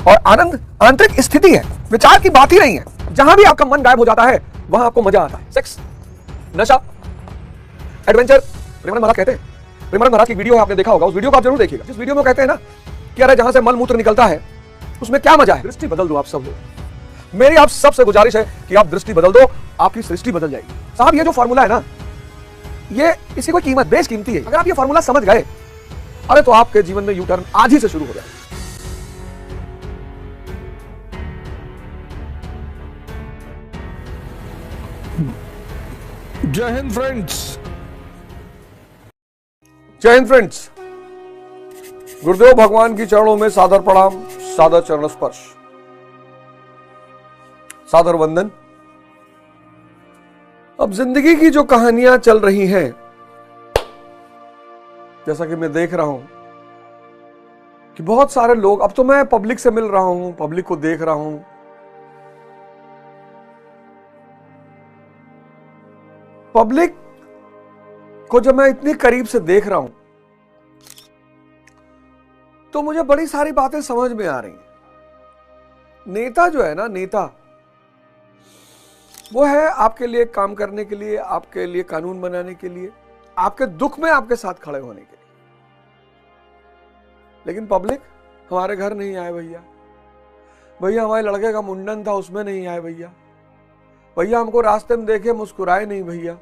और आनंद आंतरिक स्थिति है, विचार की बात ही नहीं है। जहां भी आपका मन गायब हो जाता है वहां आपको मजा आता है। सेक्स, नशा, एडवेंचर। प्रेमानंद महाराज कहते हैं, प्रेमानंद महाराज की वीडियो आपने देखा होगा, उस वीडियो को आप जरूर देखिएगा। जिस वीडियो में कहते हैं ना कि अरे जहां से मल मूत्र निकलता है उसमें क्या मजा है। दृष्टि बदल दो आप सब लोग। मेरी आप सबसे गुजारिश है कि आप दृष्टि बदल दो, आपकी सृष्टि बदल जाएगी। साहब ये जो फॉर्मूला है ना, ये इसकी कोई कीमत बेस कीमती है। अगर आप ये फॉर्मूला समझ गए, अरे तो आपके जीवन में यू टर्न आज ही से शुरू हो जाएगा। जय हिंद फ्रेंड्स। जय हिंद फ्रेंड्स। गुरुदेव भगवान की चरणों में सादर प्रणाम, सादर चरण स्पर्श, सादर वंदन। अब जिंदगी की जो कहानियां चल रही हैं, जैसा कि मैं देख रहा हूं कि बहुत सारे लोग, अब तो मैं पब्लिक से मिल रहा हूं, पब्लिक को देख रहा हूं, पब्लिक को जब मैं इतनी करीब से देख रहा हूं तो मुझे बड़ी सारी बातें समझ में आ रही हैं। नेता जो है ना, नेता वो है आपके लिए काम करने के लिए, आपके लिए कानून बनाने के लिए, आपके दुख में आपके साथ खड़े होने के लिए। लेकिन पब्लिक, हमारे घर नहीं आए भैया, भैया हमारे लड़के का मुंडन था उसमें नहीं आए भैया, भैया हमको रास्ते में देखे मुस्कुराए नहीं भैया।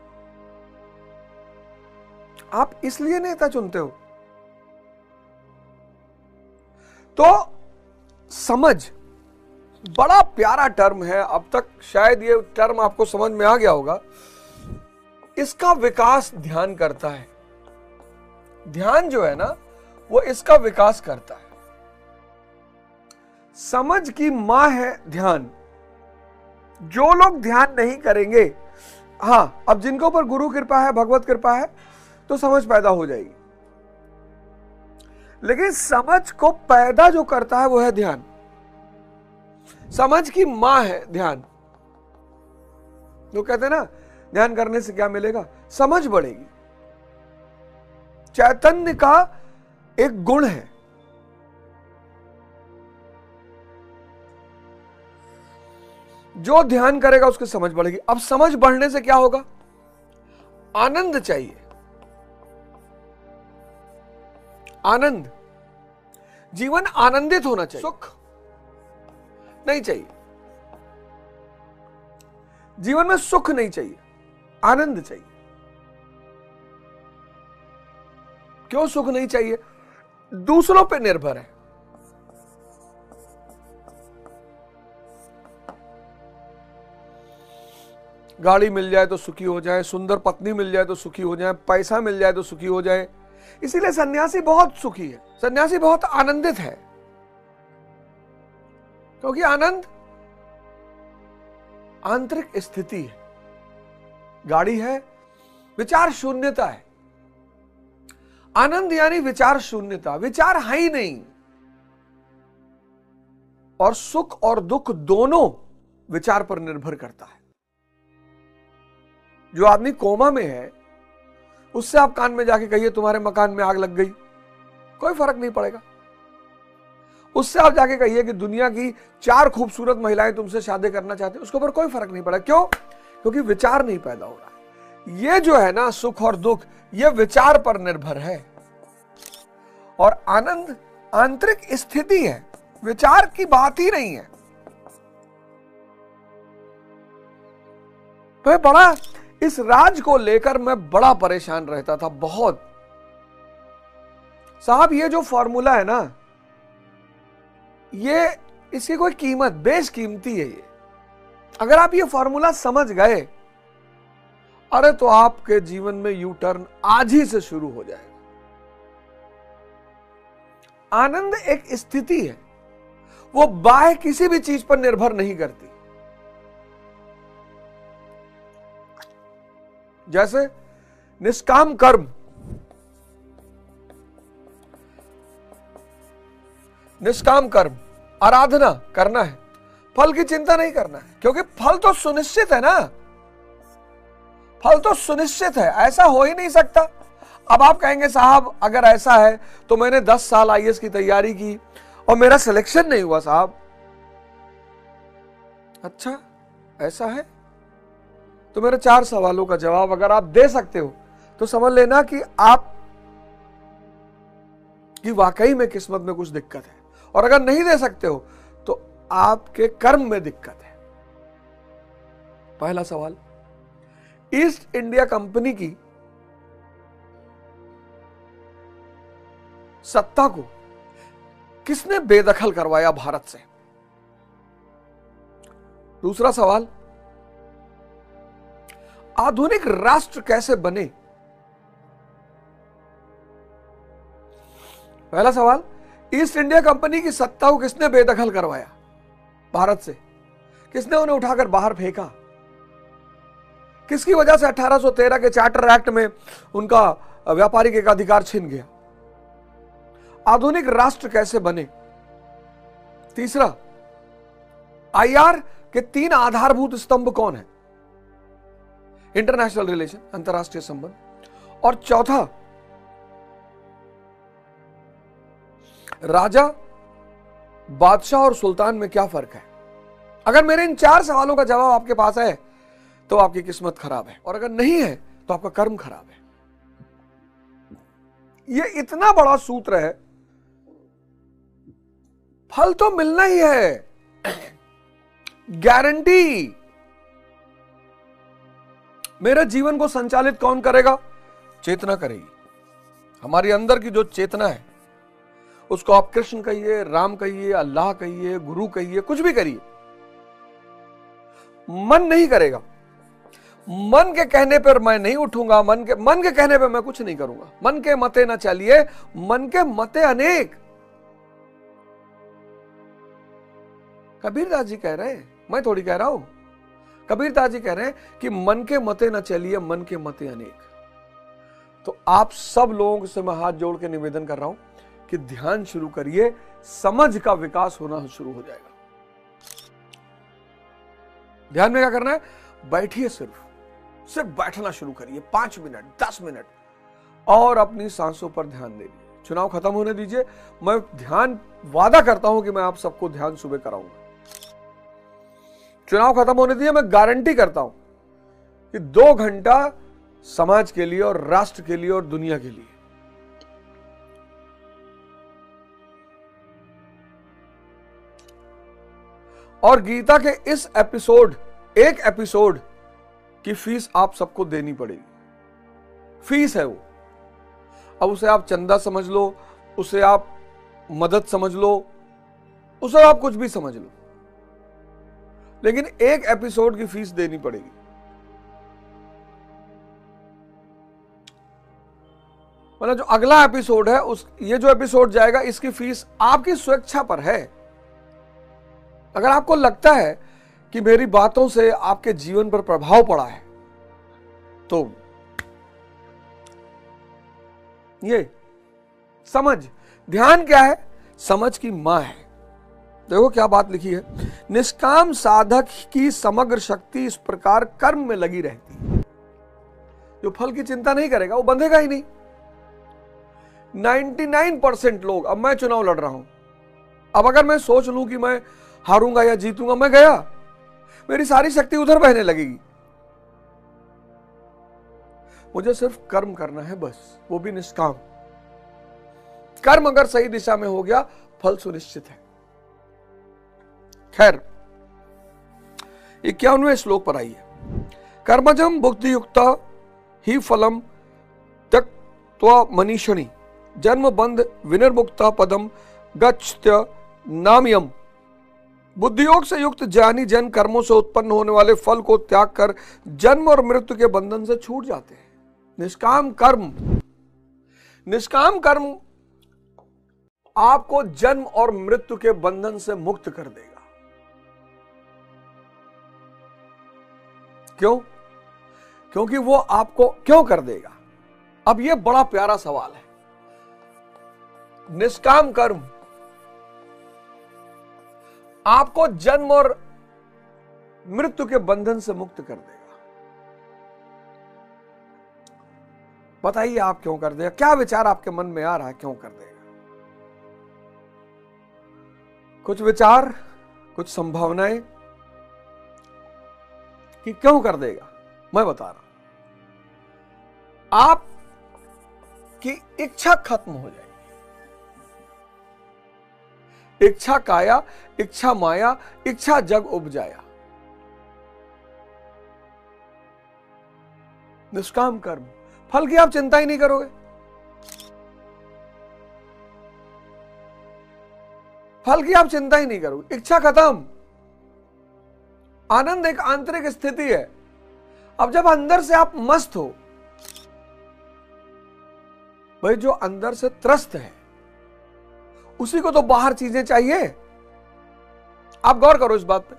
आप इसलिए नेता चुनते हो। तो समझ बड़ा प्यारा टर्म है। अब तक शायद ये टर्म आपको समझ में आ गया होगा। इसका विकास ध्यान करता है। ध्यान जो है ना, वो इसका विकास करता है। समझ की मां है ध्यान। जो लोग ध्यान नहीं करेंगे, हां, अब जिनके ऊपर गुरु कृपा है, भगवत कृपा है, तो समझ पैदा हो जाएगी। लेकिन समझ को पैदा जो करता है वो है ध्यान। समझ की मां है ध्यान। जो कहते हैं ना, ध्यान करने से क्या मिलेगा? समझ बढ़ेगी। चैतन्य का एक गुण है, जो ध्यान करेगा उसकी समझ बढ़ेगी। अब समझ बढ़ने से क्या होगा? आनंद चाहिए। आनंद, जीवन आनंदित होना चाहिए। सुख नहीं चाहिए, जीवन में सुख नहीं चाहिए, आनंद चाहिए। क्यों सुख नहीं चाहिए? दूसरों पे निर्भर है। गाड़ी मिल जाए तो सुखी हो जाए, सुंदर पत्नी मिल जाए तो सुखी हो जाए, पैसा मिल जाए तो सुखी हो जाए। इसीलिए सन्यासी बहुत सुखी है, सन्यासी बहुत आनंदित है। क्योंकि आनंद आंतरिक स्थिति है। गाड़ी है, विचार शून्यता है। आनंद यानी विचार शून्यता, विचार है ही नहीं। और सुख और दुख दोनों विचार पर निर्भर करता है। जो आदमी कोमा में है, उससे आप कान में जाके कहिए तुम्हारे मकान में आग लग गई, कोई फर्क नहीं पड़ेगा। उससे आप जाके कहिए कि दुनिया की 4 खूबसूरत महिलाएं तुमसे शादी करना चाहती, उसके ऊपर कोई फर्क नहीं पड़ेगा। क्यों? क्योंकि विचार नहीं पैदा हो रहा है। ये जो है ना, सुख और दुख, ये विचार पर निर्भर है। और आनंद आंतरिक स्थिति है, विचार की बात ही नहीं है। तो बड़ा, इस राज को लेकर मैं बड़ा परेशान रहता था, बहुत। साहब ये जो फॉर्मूला है ना, ये इसकी कोई कीमत, बेश कीमती है ये। अगर आप ये फॉर्मूला समझ गए, अरे तो आपके जीवन में यू टर्न आज ही से शुरू हो जाएगा। आनंद एक स्थिति है, वो बाह्य किसी भी चीज पर निर्भर नहीं करती। जैसे निष्काम कर्म, निष्काम कर्म, आराधना करना है, फल की चिंता नहीं करना है। क्योंकि फल तो सुनिश्चित है ना, फल तो सुनिश्चित है, ऐसा हो ही नहीं सकता। अब आप कहेंगे साहब अगर ऐसा है तो मैंने 10 साल आईएएस की तैयारी की और मेरा सिलेक्शन नहीं हुआ साहब। अच्छा ऐसा है? तो मेरे 4 सवालों का जवाब अगर आप दे सकते हो तो समझ लेना कि आप कि वाकई में किस्मत में कुछ दिक्कत है, और अगर नहीं दे सकते हो तो आपके कर्म में दिक्कत है। पहला सवाल, ईस्ट इंडिया कंपनी की सत्ता को किसने बेदखल करवाया भारत से? दूसरा सवाल, आधुनिक राष्ट्र कैसे बने? पहला सवाल, ईस्ट इंडिया कंपनी की सत्ता को किसने बेदखल करवाया भारत से? किसने उन्हें उठाकर बाहर फेंका? किसकी वजह से 1813 के चार्टर एक्ट में उनका व्यापारिक एकाधिकार छिन गया? आधुनिक राष्ट्र कैसे बने? तीसरा, आईआर के 3 आधारभूत स्तंभ कौन है? इंटरनेशनल रिलेशन, अंतरराष्ट्रीय संबंध। और चौथा, राजा, बादशाह और सुल्तान में क्या फर्क है? अगर मेरे इन 4 सवालों का जवाब आपके पास है तो आपकी किस्मत खराब है, और अगर नहीं है तो आपका कर्म खराब है। ये इतना बड़ा सूत्र है, फल तो मिलना ही है, गारंटी। मेरे जीवन को संचालित कौन करेगा? चेतना करेगी। हमारी अंदर की जो चेतना है उसको आप कृष्ण कहिए, राम कहिए, अल्लाह कहिए, गुरु कहिए, कुछ भी करिए, मन नहीं करेगा। मन के कहने पर मैं नहीं उठूंगा, मन के कहने पर मैं कुछ नहीं करूंगा। मन के मते न चलिए, मन के मते अनेक। कबीरदास जी कह रहे हैं, मैं थोड़ी कह रहा हूं। कबीरदास जी कह रहे हैं कि मन के मते न चलिए, मन के मते अनेक। तो आप सब लोगों से मैं हाथ जोड़ के निवेदन कर रहा हूं कि ध्यान शुरू करिए, समझ का विकास होना शुरू हो जाएगा। ध्यान में क्या करना है? बैठिए, सिर्फ बैठना शुरू करिए, 5 मिनट, 10 मिनट, और अपनी सांसों पर ध्यान दीजिए। चुनाव खत्म होने दीजिए, मैं ध्यान वादा करता हूं कि मैं आप सबको ध्यान सुबह कराऊंगा। चुनाव खत्म होने दीजिए, मैं गारंटी करता हूं कि 2 घंटा समाज के लिए और राष्ट्र के लिए और दुनिया के लिए। और गीता के इस एक एपिसोड की फीस आप सबको देनी पड़ेगी। फीस है वो। अब उसे आप चंदा समझ लो, उसे आप मदद समझ लो, उसे आप कुछ भी समझ लो, लेकिन एक एपिसोड की फीस देनी पड़ेगी। मतलब जो अगला एपिसोड है, ये जो एपिसोड जाएगा, इसकी फीस आपकी स्वेच्छा पर है। अगर आपको लगता है कि मेरी बातों से आपके जीवन पर प्रभाव पड़ा है तो ये समझ, ध्यान क्या है? समझ की मां है। देखो क्या बात लिखी है, निष्काम साधक की समग्र शक्ति इस प्रकार कर्म में लगी रहती है। जो फल की चिंता नहीं करेगा वो बंधेगा ही नहीं। 99% लोग, अब मैं चुनाव लड़ रहा हूं, अब अगर मैं सोच लूं कि मैं हारूंगा या जीतूंगा, मैं गया, मेरी सारी शक्ति उधर बहने लगेगी। मुझे सिर्फ कर्म करना है बस, वो भी निष्काम। कर्म अगर सही दिशा में हो गया, फल सुनिश्चित है। खैर, 51वें श्लोक पर आइए। कर्मजम बुद्धि युक्ता ही फलम त्यक्त्वा मनीषिणी जन्म बंध विनिर्मुक्ता पदम गच्छत्य नामयम। बुद्धियोग से युक्त ज्ञानी जन कर्मों से उत्पन्न होने वाले फल को त्याग कर जन्म और मृत्यु के बंधन से छूट जाते हैं। निष्काम कर्म आपको जन्म और मृत्यु के बंधन से मुक्त कर देगा। क्यों? क्योंकि वो आपको क्यों कर देगा? अब ये बड़ा प्यारा सवाल है। निष्काम कर्म आपको जन्म और मृत्यु के बंधन से मुक्त कर देगा। बताइए आप क्यों कर देगा? क्या विचार आपके मन में आ रहा है, क्यों कर देगा? कुछ विचार, कुछ संभावनाएं कि क्यों कर देगा, मैं बता रहा हूं। आप की इच्छा खत्म हो जाएगी। इच्छा काया, इच्छा माया, इच्छा जग उपजाया। निष्काम कर्म, फल की आप चिंता ही नहीं करोगे। फल की आप चिंता ही नहीं करोगे, इच्छा खत्म। आनंद एक आंतरिक स्थिति है। अब जब अंदर से आप मस्त हो, भाई जो अंदर से त्रस्त है उसी को तो बाहर चीजें चाहिए। आप गौर करो इस बात पे।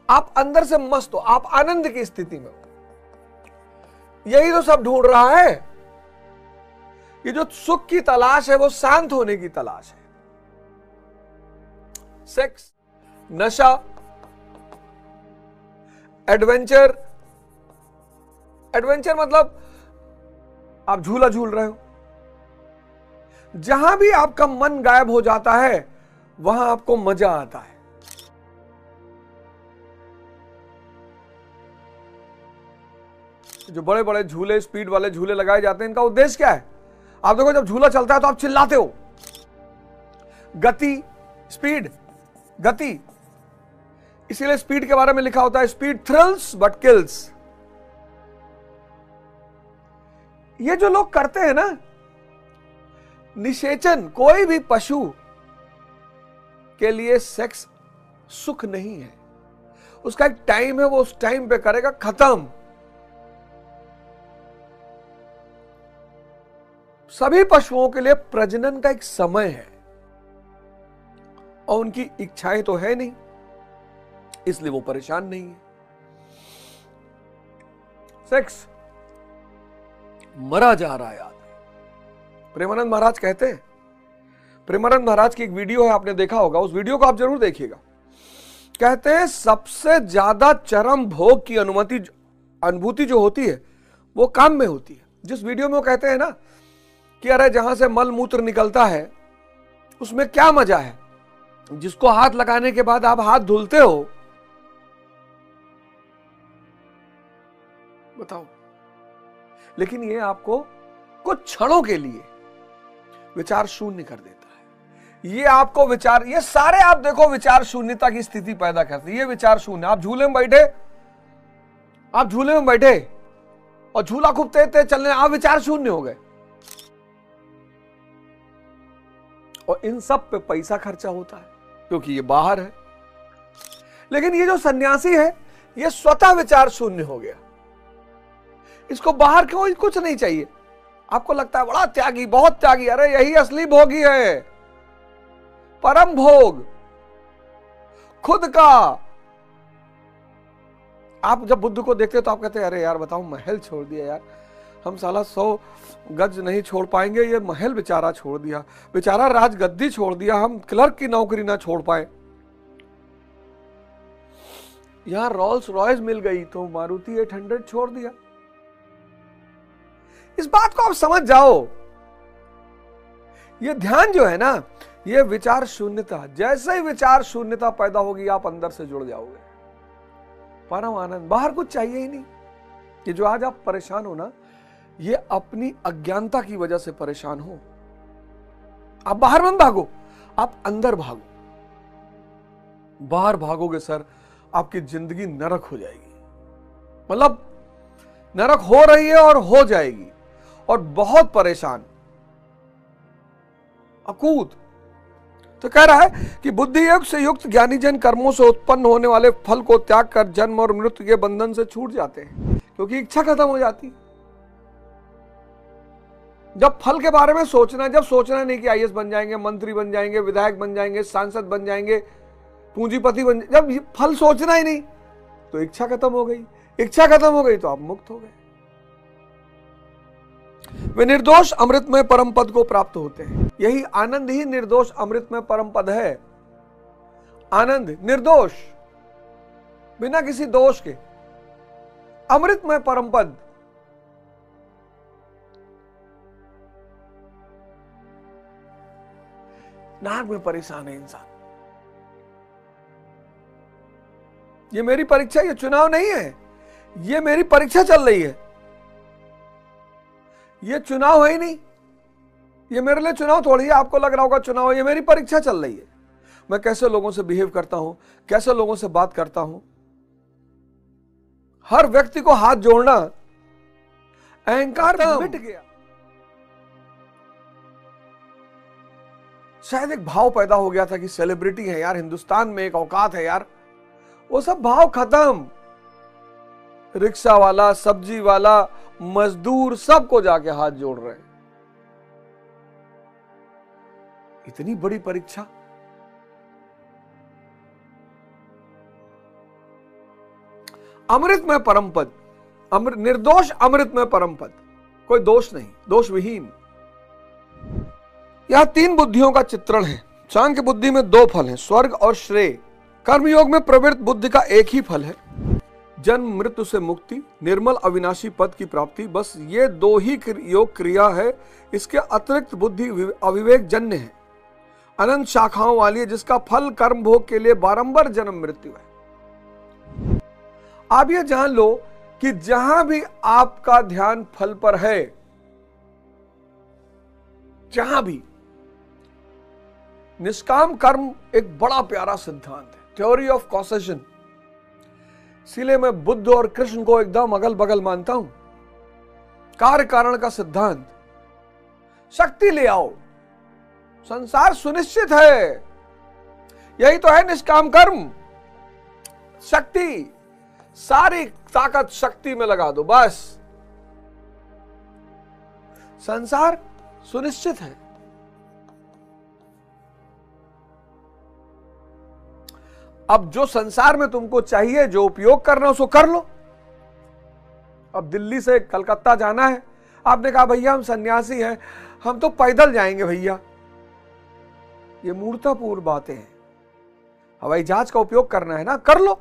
आप अंदर से मस्त हो, आप आनंद की स्थिति में हो, यही तो सब ढूंढ रहा है। ये जो सुख की तलाश है वो शांत होने की तलाश है। सेक्स, नशा, एडवेंचर। एडवेंचर मतलब आप झूला झूल रहे हो। जहां भी आपका मन गायब हो जाता है वहां आपको मजा आता है। जो बड़े बड़े झूले, स्पीड वाले झूले लगाए जाते हैं, इनका उद्देश्य क्या है? आप देखो, जब झूला चलता है तो आप चिल्लाते हो। गति, स्पीड, गति। इसीलिए स्पीड के बारे में लिखा होता है, स्पीड थ्रिल्स बट किल्स। ये जो लोग करते हैं ना निषेचन, कोई भी पशु के लिए सेक्स सुख नहीं है। उसका एक टाइम है, वो उस टाइम पे करेगा, खत्म। सभी पशुओं के लिए प्रजनन का एक समय है और उनकी इच्छाएं तो है नहीं, इसलिए वो परेशान नहीं है। सेक्स मरा जा रहा है आदमी। प्रेमानंद महाराज कहते हैं, प्रेमानंद महाराज की एक वीडियो है, आपने देखा होगा, उस वीडियो को आप जरूर देखिएगा। कहते हैं सबसे ज्यादा चरम भोग की अनुभूति जो होती है वो काम में होती है। जिस वीडियो में वो कहते हैं ना कि अरे जहां से मल मूत्र निकलता है उसमें क्या मजा है, जिसको हाथ लगाने के बाद आप हाथ धुलते हो, बताओ। लेकिन ये आपको कुछ क्षणों के लिए विचार शून्य कर देता है। ये आपको विचार, ये सारे आप देखो विचार शून्यता की स्थिति पैदा करते हैं। ये विचार शून्य। आप झूले में बैठे, आप झूले में बैठे और झूला खूब तेज तेज चलने, आप विचार शून्य हो गए। और इन सब पे पैसा खर्चा होता है क्योंकि ये बाहर है। लेकिन ये जो सन्यासी है ये स्वतः विचार शून्य हो गया। इसको बाहर क्यों कुछ नहीं चाहिए। आपको लगता है बड़ा त्यागी, बहुत त्यागी, अरे यही असली भोगी है। परम भोग खुद का। आप जब बुद्ध को देखते हो तो आप कहते हैं अरे यार बताओ, महल छोड़ दिया यार, हम साला 100 गज नहीं छोड़ पाएंगे, ये महल बेचारा छोड़ दिया, बेचारा राजगद्दी छोड़ दिया, हम क्लर्क की नौकरी ना छोड़ पाए। यहां रोल्स रॉयस मिल गई तो मारुति 800 छोड़ दिया। इस बात को आप समझ जाओ। ये ध्यान जो है ना, ये विचार शून्यता, जैसे ही विचार शून्यता पैदा होगी आप अंदर से जुड़ जाओगे। परम आनंद, बाहर कुछ चाहिए ही नहीं। कि जो आज आप परेशान हो ना, ये अपनी अज्ञानता की वजह से परेशान हो। आप बाहर मत भागो, आप अंदर भागो। बाहर भागोगे सर, आपकी जिंदगी नरक हो जाएगी। मतलब नरक हो रही है और हो जाएगी, और बहुत परेशान, अकूत। तो कह रहा है कि बुद्धि योग से युक्त ज्ञानी जन कर्मों से उत्पन्न होने वाले फल को त्याग कर जन्म और मृत्यु के बंधन से छूट जाते हैं, क्योंकि इच्छा खत्म हो जाती। जब फल के बारे में सोचना, जब सोचना नहीं कि आईएएस बन जाएंगे, मंत्री बन जाएंगे, विधायक बन जाएंगे, सांसद बन जाएंगे, पूंजीपति बन, जब फल सोचना ही नहीं तो इच्छा खत्म हो गई। इच्छा खत्म हो गई तो आप मुक्त हो गए। वे निर्दोष अमृतमय परम पद को प्राप्त होते हैं। यही आनंद ही निर्दोष अमृतमय परम पद है। आनंद निर्दोष, बिना किसी दोष के, अमृतमय परम पद। नाक में परेशान है इंसान, ये मेरी परीक्षा, ये चुनाव नहीं है, ये मेरी परीक्षा चल रही है। ये चुनाव है ही नहीं, ये मेरे लिए चुनाव थोड़ी है। आपको लग रहा होगा चुनाव है, ये मेरी परीक्षा चल रही है। मैं कैसे लोगों से बिहेव करता हूं, कैसे लोगों से बात करता हूं। हर व्यक्ति को हाथ जोड़ना, अहंकार मिट गया। शायद एक भाव पैदा हो गया था कि सेलिब्रिटी है यार, हिंदुस्तान में एक औकात है यार। वो सब भाव खत्म। रिक्शा वाला, सब्जी वाला, मजदूर सबको जाके हाथ जोड़ रहे हैं। इतनी बड़ी परीक्षा। अमृत में परम पद, निर्दोष अमृत में परम पद, कोई दोष नहीं, दोष विहीन। यह 3 बुद्धियों का चित्रण है। सांख्य बुद्धि में 2 फल हैं, स्वर्ग और श्रेय। कर्मयोग में प्रवृत्त बुद्धि का एक ही फल है, जन्म मृत्यु से मुक्ति, निर्मल अविनाशी पद की प्राप्ति। बस ये 2 ही योग क्रिया है। इसके अतिरिक्त बुद्धि अविवेक जन्य है, अनंत शाखाओं वाली है, जिसका फल कर्म भोग के लिए बारंबार जन्म मृत्यु है। आप ये जान लो कि जहां भी आपका ध्यान फल पर है, जहां भी, निष्काम कर्म एक बड़ा प्यारा सिद्धांत है, थ्योरी ऑफ कॉसेशन। इसीलिए मैं बुद्ध और कृष्ण को एकदम अगल बगल मानता हूं। कार्य कारण का सिद्धांत, शक्ति ले आओ, संसार सुनिश्चित है। यही तो है निष्काम कर्म। शक्ति, सारी ताकत शक्ति में लगा दो, बस संसार सुनिश्चित है। अब जो संसार में तुमको चाहिए, जो उपयोग करना है, उसको कर लो। अब दिल्ली से कलकत्ता जाना है, आपने कहा भैया हम सन्यासी हैं, हम तो पैदल जाएंगे भैया। ये मूर्खतापूर्ण बातें हैं। हवाई जहाज का उपयोग करना है ना, कर लो।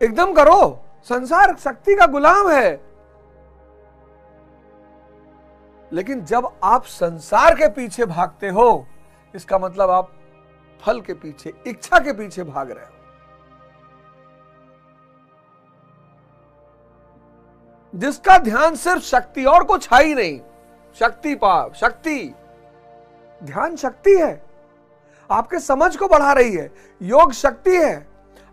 एकदम करो। संसार शक्ति का गुलाम है। लेकिन जब आप संसार के पीछे भागते हो, इसका मतलब आप फल के पीछे, इच्छा के पीछे भाग रहे हो। जिसका ध्यान सिर्फ शक्ति, और कुछ है ही नहीं, शक्ति पाव, शक्ति, ध्यान शक्ति है, आपके समझ को बढ़ा रही है। योग शक्ति है,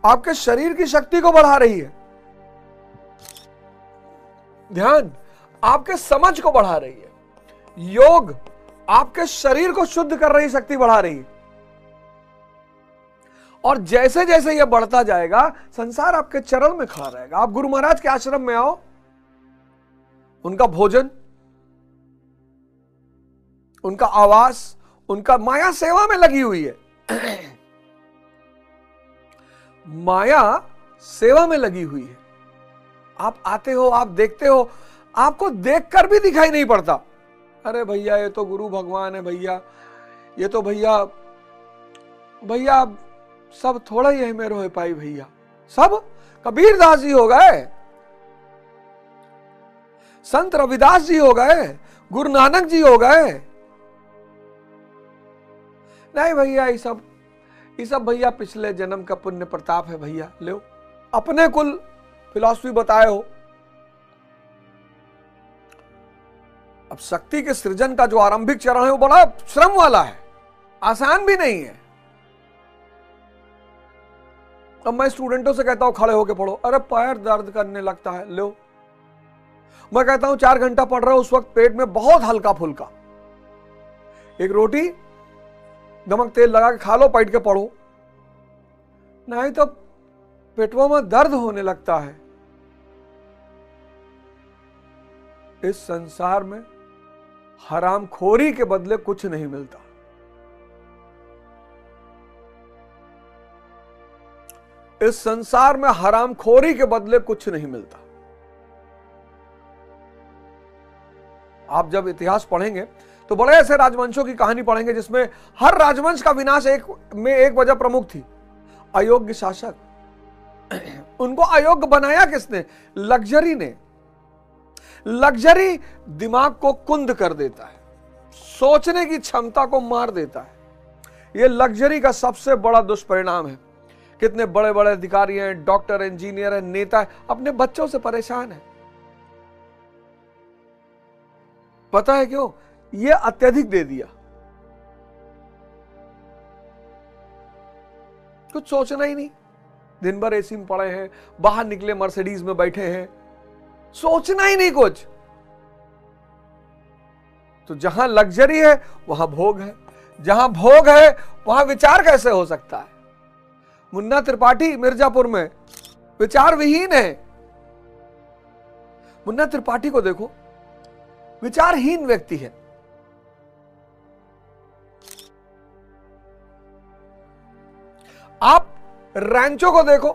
आपके शरीर की शक्ति को बढ़ा रही है। ध्यान आपके समझ को बढ़ा रही है। योग आपके शरीर को शुद्ध कर रही, शक्ति बढ़ा रही है। और जैसे जैसे यह बढ़ता जाएगा, संसार आपके चरण में खड़ा रहेगा। आप गुरु महाराज के आश्रम में आओ, उनका भोजन, उनका आवास, उनका माया सेवा में लगी हुई है। माया सेवा में लगी हुई है। आप आते हो, आप देखते हो, आपको देखकर भी दिखाई नहीं पड़ता। अरे भैया ये तो गुरु भगवान है भैया, ये तो भैया भैया सब थोड़ा ही है मेरे हो पाई भैया। सब कबीर दास जी हो गए, संत रविदास जी हो गए, गुरु नानक जी हो गए। नहीं भैया ये सब भैया पिछले जन्म का पुण्य प्रताप है भैया। लो अपने कुल फिलॉसफी बताए हो। अब शक्ति के सृजन का जो आरंभिक चरण है वो बड़ा श्रम वाला है, आसान भी नहीं है। अब मैं स्टूडेंटों से कहता हूं खड़े होके पढ़ो, अरे पैर दर्द करने लगता है। लो मैं कहता हूं 4 घंटा पढ़ रहा हूं, उस वक्त पेट में बहुत हल्का फुल्का, एक रोटी नमक तेल लगा के खा लो, बैठ के पढ़ो। नहीं तो पेटवा में दर्द होने लगता है। इस संसार में हरामखोरी के बदले कुछ नहीं मिलता। इस संसार में हरामखोरी के बदले कुछ नहीं मिलता। आप जब इतिहास पढ़ेंगे तो बड़े ऐसे राजवंशों की कहानी पढ़ेंगे जिसमें हर राजवंश का विनाश एक वजह प्रमुख थी, अयोग्य शासक। उनको अयोग्य बनाया किसने? लग्जरी ने। लग्जरी दिमाग को कुंद कर देता है, सोचने की क्षमता को मार देता है। ये लग्जरी का सबसे बड़ा दुष्परिणाम है। कितने बड़े बड़े अधिकारी हैं, डॉक्टर, इंजीनियर हैं, नेता हैं, अपने बच्चों से परेशान हैं। पता है क्यों? ये अत्यधिक दे दिया, कुछ सोचना ही नहीं। दिन भर एसी में पड़े हैं, बाहर निकले मर्सिडीज में बैठे हैं, सोचना ही नहीं कुछ। तो जहां लग्जरी है वहां भोग है, जहां भोग है वहां विचार कैसे हो सकता है? मुन्ना त्रिपाठी मिर्जापुर में विचार विहीन है। मुन्ना त्रिपाठी को देखो, विचारहीन व्यक्ति है। आप रैंचो को देखो,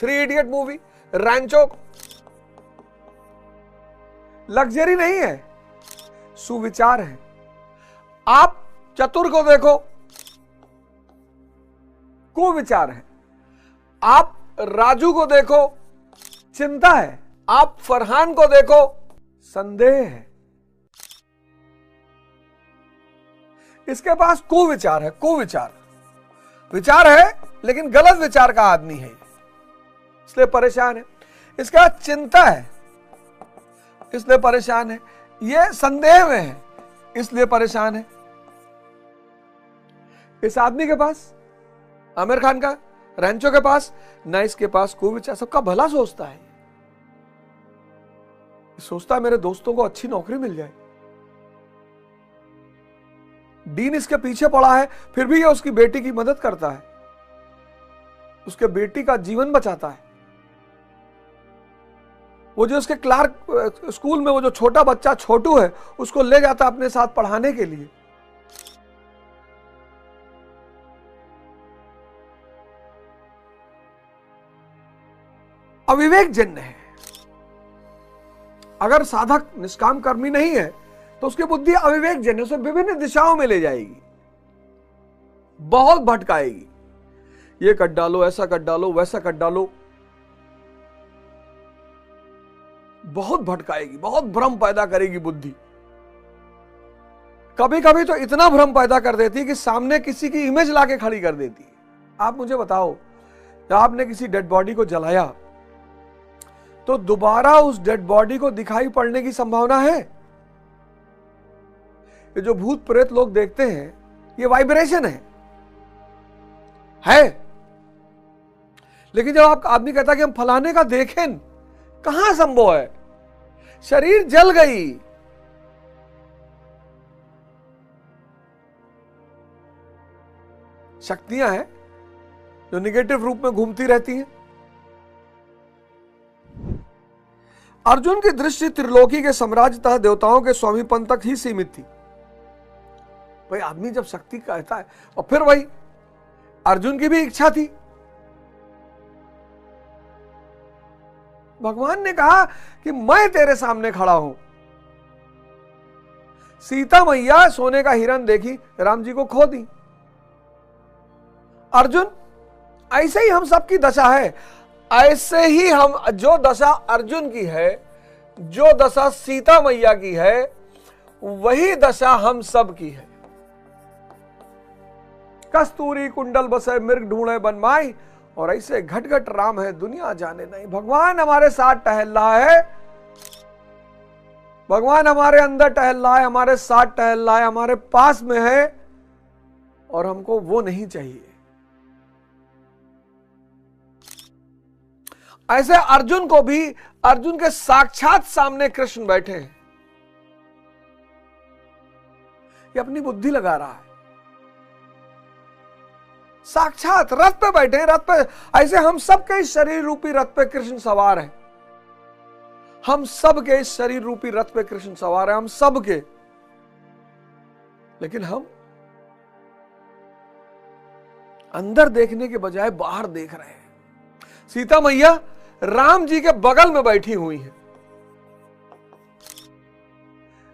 3 इडियट मूवी, रैंचो लग्जरी नहीं है, सुविचार है। आप चतुर को देखो, कुविचार है। आप राजू को देखो, चिंता है। आप फरहान को देखो, संदेह है। इसके पास कुविचार है, कुविचार विचार है लेकिन गलत विचार का आदमी है, इसलिए परेशान है। इसके बाद चिंता है, इसलिए परेशान है। ये संदेह में है, इसलिए परेशान है। इस आदमी के पास, आमिर खान का, रैंचो के पास ना, इसके पास कुविचार, सबका भला सोचता है। सोचता है मेरे दोस्तों को अच्छी नौकरी मिल जाए। डीन इसके पीछे पड़ा है, फिर भी ये उसकी बेटी की मदद करता है, उसके बेटी का जीवन बचाता है। वो जो उसके क्लार्क स्कूल में वो जो छोटा बच्चा छोटू है, उसको ले जाता अपने साथ पढ़ाने के लिए। अविवेकजन्य है। अगर साधक निष्काम कर्मी नहीं है तो उसकी बुद्धि अविवेकजन्य, उसे विभिन्न दिशाओं में ले जाएगी, बहुत भटकाएगी। ये कर डालो, ऐसा कर डालो, वैसा कर डालो, बहुत भटकाएगी, बहुत भ्रम पैदा करेगी बुद्धि। कभी कभी तो इतना भ्रम पैदा कर देती है कि सामने किसी की इमेज लाके खड़ी कर देती है। आप मुझे बताओ, जब आपने किसी डेड बॉडी को जलाया तो दोबारा उस डेड बॉडी को दिखाई पड़ने की संभावना है? ये जो भूत प्रेत लोग देखते हैं, ये वाइब्रेशन है। लेकिन जब आप आदमी कहता है कि हम फलाने का देखें, कहां संभव है? शरीर जल गई। शक्तियां हैं जो निगेटिव रूप में घूमती रहती हैं। अर्जुन की दृष्टि त्रिलोकी के साम्राज्य तथा देवताओं के स्वामीपन तक ही सीमित थी। भाई आदमी जब शक्ति कहता है, और फिर वही अर्जुन की भी इच्छा थी। भगवान ने कहा कि मैं तेरे सामने खड़ा हूं। सीता मैया सोने का हिरन देखी, राम जी को खो दी। अर्जुन, ऐसे ही हम सबकी दशा है। ऐसे ही हम, जो दशा अर्जुन की है, जो दशा सीता मैया की है, वही दशा हम सब की है। कस्तूरी कुंडल बसे मृग ढूंढे बनमाई, और ऐसे घट घट राम है दुनिया जाने नहीं। भगवान हमारे साथ टहल रहा है, भगवान हमारे अंदर टहल रहा है, हमारे साथ टहल रहा है, हमारे पास में है, और हमको वो नहीं चाहिए। ऐसे अर्जुन को भी, अर्जुन के साक्षात सामने कृष्ण बैठे हैं। ये अपनी बुद्धि लगा रहा है। साक्षात रथ पे बैठे हैं, रथ पे। ऐसे हम सब के इस शरीर रूपी रथ पे कृष्ण सवार हैं। हम सब के इस शरीर रूपी रथ पे कृष्ण सवार हैं, हम सब के। लेकिन हम अंदर देखने के बजाय बाहर देख रहे हैं। सीता मैया राम जी के बगल में बैठी हुई है।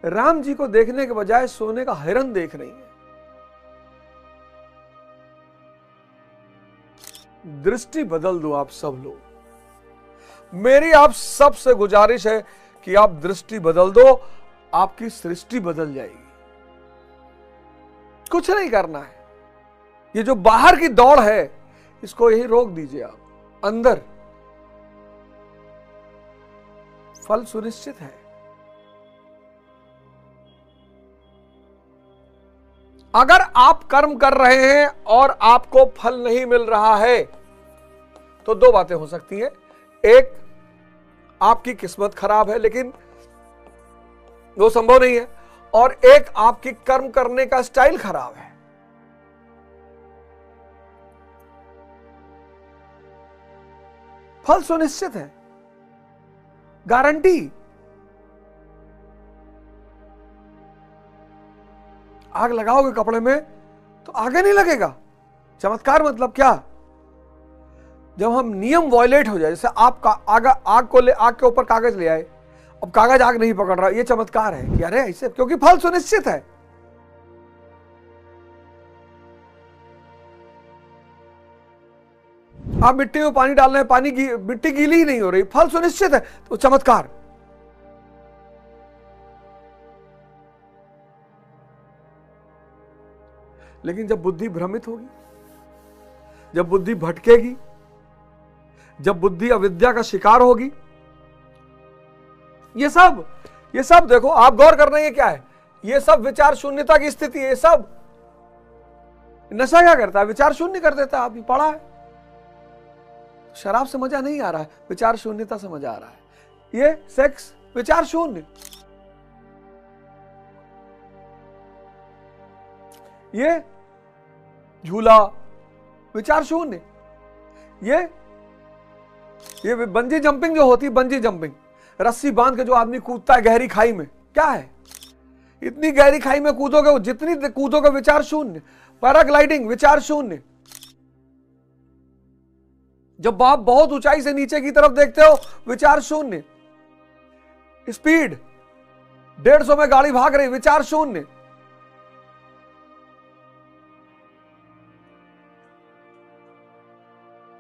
राम जी को देखने के बजाय सोने का हिरन देख रही है। दृष्टि बदल दो आप सब लोग। मेरी आप सब से गुजारिश है कि आप दृष्टि बदल दो, आपकी सृष्टि बदल जाएगी। कुछ नहीं करना है। ये जो बाहर की दौड़ है इसको यही रोक दीजिए आप। अंदर फल सुनिश्चित है। अगर आप कर्म कर रहे हैं और आपको फल नहीं मिल रहा है तो दो बातें हो सकती हैं। एक, आपकी किस्मत खराब है, लेकिन वो संभव नहीं है। और एक, आपकी कर्म करने का स्टाइल खराब है। फल सुनिश्चित है, गारंटी। आग लगाओगे कपड़े में तो आगे नहीं लगेगा। चमत्कार मतलब क्या? जब हम नियम वायलेट हो जाए, जैसे आप आग के ऊपर कागज ले आए, अब कागज आग नहीं पकड़ रहा, ये चमत्कार है कि अरे ऐसे, क्योंकि फल सुनिश्चित है। आप मिट्टी में पानी डाल रहे हैं, मिट्टी गीली ही नहीं हो रही, फल सुनिश्चित है, तो चमत्कार। लेकिन जब बुद्धि भ्रमित होगी, जब बुद्धि भटकेगी, जब बुद्धि अविद्या का शिकार होगी, ये सब देखो, आप गौर कर रहे हैं क्या है? ये सब विचार शून्यता की स्थिति है। ये सब नशा क्या करता है? विचार शून्य कर देता है। आपने पढ़ा है, शराब से मजा नहीं आ रहा है, विचार शून्यता से मजा आ रहा है। ये सेक्स, विचार शून्य। ये झूला, विचार शून्य। ये बंजी जंपिंग जो होती है, बंजी जंपिंग, रस्सी बांध के जो आदमी कूदता है गहरी खाई में, क्या है? इतनी गहरी खाई में कूदोगे, जितनी कूदोगे विचार शून्य। पैराग्लाइडिंग, विचार शून्य। जब आप बहुत ऊंचाई से नीचे की तरफ देखते हो, विचार शून्य। स्पीड 150 में गाड़ी भाग रही, विचार शून्य।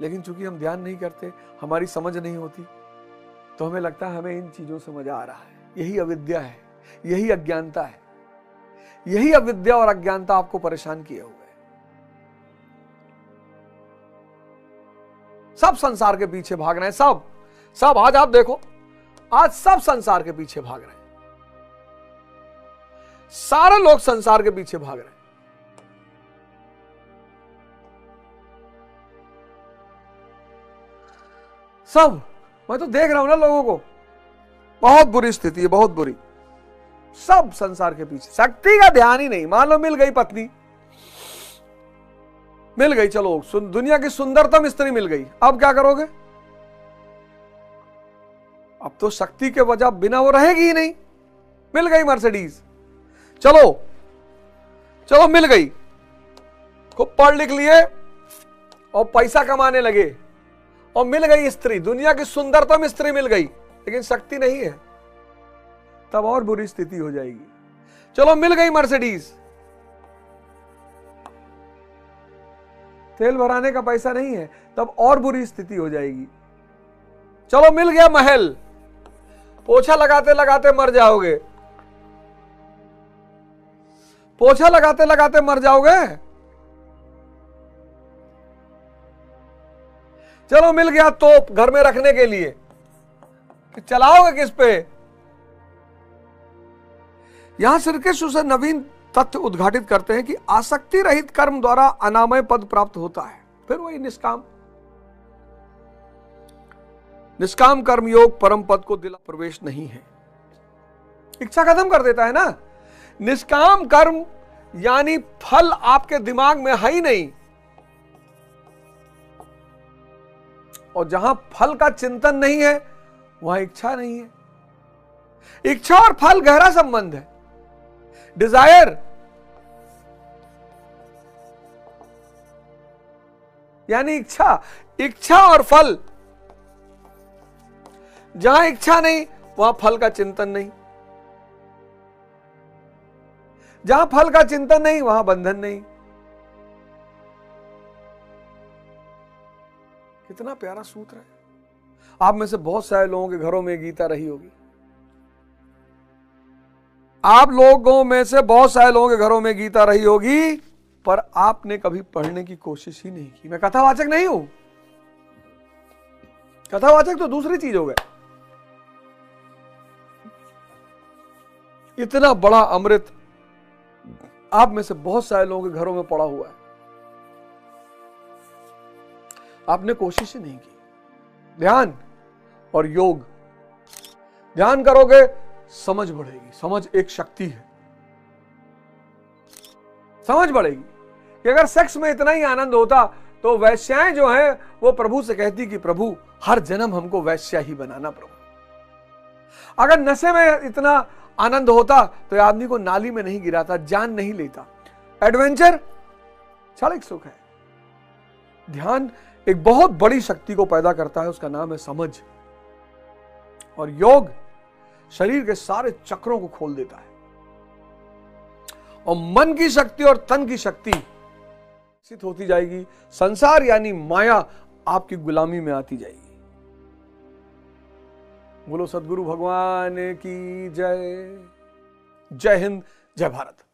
लेकिन चूंकि हम ध्यान नहीं करते, हमारी समझ नहीं होती, तो हमें लगता है हमें इन चीजों से मजा आ रहा है। यही अविद्या है, यही अज्ञानता है। यही अविद्या और अज्ञानता आपको परेशान किए हुए। सब संसार के पीछे भाग रहे हैं, सब आज आप देखो, आज सब संसार के पीछे भाग रहे हैं। सारे लोग संसार के पीछे भाग रहे हैं। सब, मैं तो देख रहा हूं ना लोगों को, बहुत बुरी स्थिति है, बहुत बुरी। सब संसार के पीछे, शक्ति का ध्यान ही नहीं। मान लो मिल गई पत्नी, मिल गई, चलो दुनिया की सुंदरतम स्त्री मिल गई, अब क्या करोगे? अब तो शक्ति के वजह बिना वो रहेगी ही नहीं। मिल गई मर्सिडीज, चलो मिल गई, खूब पढ़ लिख लिए और पैसा कमाने लगे, और मिल गई स्त्री, दुनिया की सुंदरतम स्त्री मिल गई, लेकिन शक्ति नहीं है, तब और बुरी स्थिति हो जाएगी। चलो मिल गई मर्सिडीज, तेल भराने का पैसा नहीं है, तब और बुरी स्थिति हो जाएगी। चलो मिल गया महल, पोछा लगाते लगाते मर जाओगे, पोछा लगाते लगाते मर जाओगे। चलो मिल गया तोप घर में रखने के लिए, चलाओगे किस पे? यहां श्री कृष्ण से नवीन तथ्य उद्घाटित करते हैं कि आसक्ति रहित कर्म द्वारा अनामय पद प्राप्त होता है। फिर वही निष्काम कर्म योग परम पद को दिला प्रवेश नहीं है। इच्छा खत्म कर देता है ना। निष्काम कर्म यानी फल आपके दिमाग में है ही नहीं, और जहां फल का चिंतन नहीं है वहां इच्छा नहीं है। इच्छा और फल गहरा संबंध है। डिजायर यानी इच्छा और फल। जहां इच्छा नहीं वहां फल का चिंतन नहीं, जहां फल का चिंतन नहीं वहां बंधन नहीं। कितना प्यारा सूत्र है। आप में से बहुत सारे लोगों के घरों में गीता रही होगी। आप लोगों में से बहुत सारे लोगों के घरों में गीता रही होगी, पर आपने कभी पढ़ने की कोशिश ही नहीं की। मैं कथावाचक नहीं हूं, कथावाचक तो दूसरी चीज हो गया। इतना बड़ा अमृत आप में से बहुत सारे लोगों के घरों में पड़ा हुआ है, आपने कोशिश ही नहीं की। ध्यान और योग, ध्यान करोगे समझ बढ़ेगी। समझ एक शक्ति है, समझ बढ़ेगी कि अगर सेक्स में इतना ही आनंद होता तो वैश्याएं जो हैं वो प्रभु से कहती कि प्रभु हर जन्म हमको वैश्या ही बनाना प्रभु। अगर नशे में इतना आनंद होता तो आदमी को नाली में नहीं गिराता, जान नहीं लेता। एडवेंचर क्षणिक सुख है। ध्यान एक बहुत बड़ी शक्ति को पैदा करता है, उसका नाम है समझ। और योग शरीर के सारे चक्रों को खोल देता है और मन की शक्ति और तन की शक्ति विकसित होती जाएगी। संसार यानी माया आपकी गुलामी में आती जाएगी। बोलो सद्गुरु भगवान की जय। जय हिंद, जय भारत।